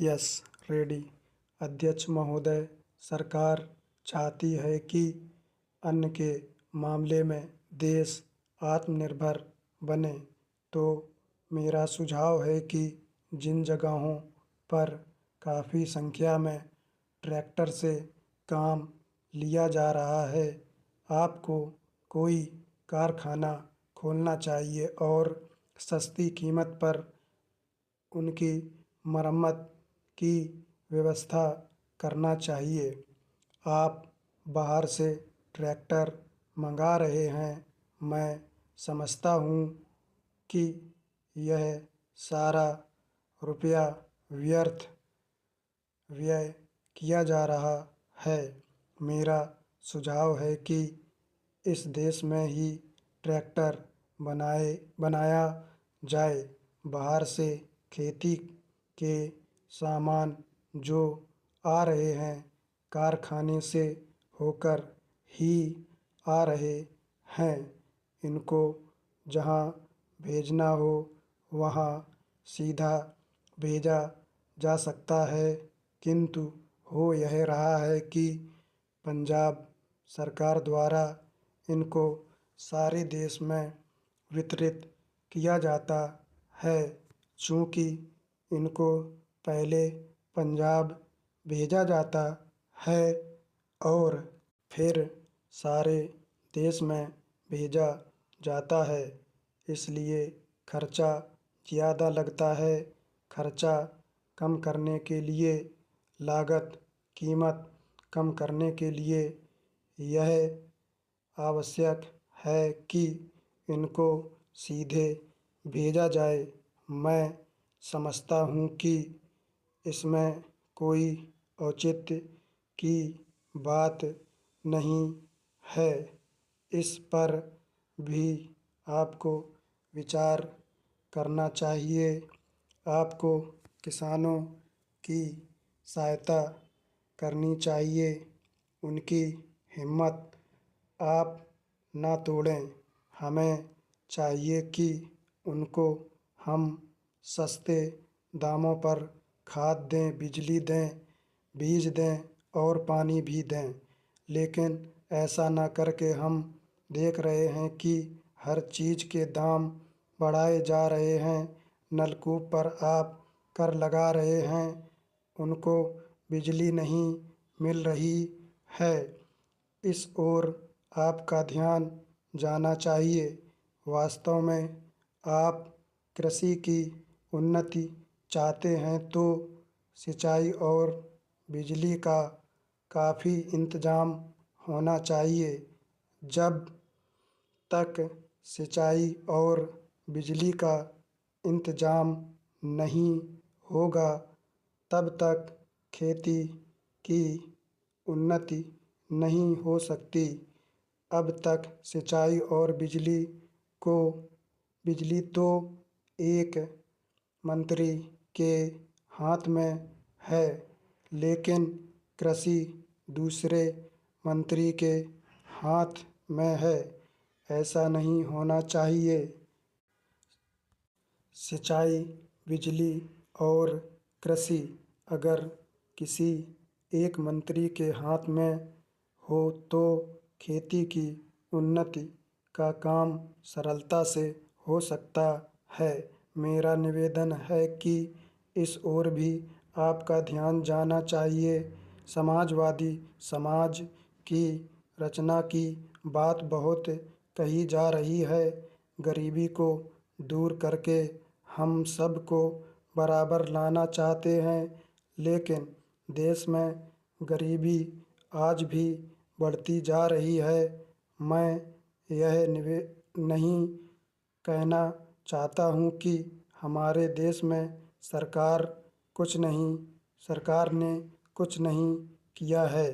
Yes, ready. अध्यक्ष महोदय, सरकार चाहती है कि अन्न के मामले में देश आत्मनिर्भर बने, तो मेरा सुझाव है कि जिन जगहों पर काफ़ी संख्या में ट्रैक्टर से काम लिया जा रहा है, आपको कोई कारखाना खोलना चाहिए और सस्ती कीमत पर उनकी मरम्मत की व्यवस्था करना चाहिए। आप बाहर से ट्रैक्टर मंगा रहे हैं, मैं समझता हूँ कि यह सारा रुपया व्यर्थ व्यय किया जा रहा है। मेरा सुझाव है कि इस देश में ही ट्रैक्टर बनाया जाए। बाहर से खेती के सामान जो आ रहे हैं, कारखाने से होकर ही आ रहे हैं। इनको जहाँ भेजना हो वहाँ सीधा भेजा जा सकता है, किंतु हो यह रहा है कि पंजाब सरकार द्वारा इनको सारे देश में वितरित किया जाता है। चूँकि इनको पहले पंजाब भेजा जाता है और फिर सारे देश में भेजा जाता है, इसलिए खर्चा ज़्यादा लगता है। खर्चा कम करने के लिए, लागत कीमत कम करने के लिए यह आवश्यक है कि इनको सीधे भेजा जाए। मैं समझता हूँ कि इसमें कोई औचित्य की बात नहीं है। इस पर भी आपको विचार करना चाहिए। आपको किसानों की सहायता करनी चाहिए। उनकी हिम्मत आप ना तोड़ें। हमें चाहिए कि उनको हम सस्ते दामों पर खाद दें, बिजली दें, बीज दें और पानी भी दें। लेकिन ऐसा ना करके हम देख रहे हैं कि हर चीज़ के दाम बढ़ाए जा रहे हैं। नलकूप पर आप कर लगा रहे हैं, उनको बिजली नहीं मिल रही है। इस ओर आपका ध्यान जाना चाहिए। वास्तव में आप कृषि की उन्नति चाहते हैं तो सिंचाई और बिजली का काफ़ी इंतजाम होना चाहिए। जब तक सिंचाई और बिजली का इंतजाम नहीं होगा, तब तक खेती की उन्नति नहीं हो सकती। अब तक सिंचाई और बिजली तो एक मंत्री के हाथ में है, लेकिन कृषि दूसरे मंत्री के हाथ में है। ऐसा नहीं होना चाहिए। सिंचाई, बिजली और कृषि अगर किसी एक मंत्री के हाथ में हो तो खेती की उन्नति का काम सरलता से हो सकता है। मेरा निवेदन है कि इस ओर भी आपका ध्यान जाना चाहिए। समाजवादी समाज की रचना की बात बहुत कही जा रही है। गरीबी को दूर करके हम सबको बराबर लाना चाहते हैं, लेकिन देश में गरीबी आज भी बढ़ती जा रही है। मैं यह नहीं कहना चाहता हूँ कि हमारे देश में सरकार ने कुछ नहीं किया है।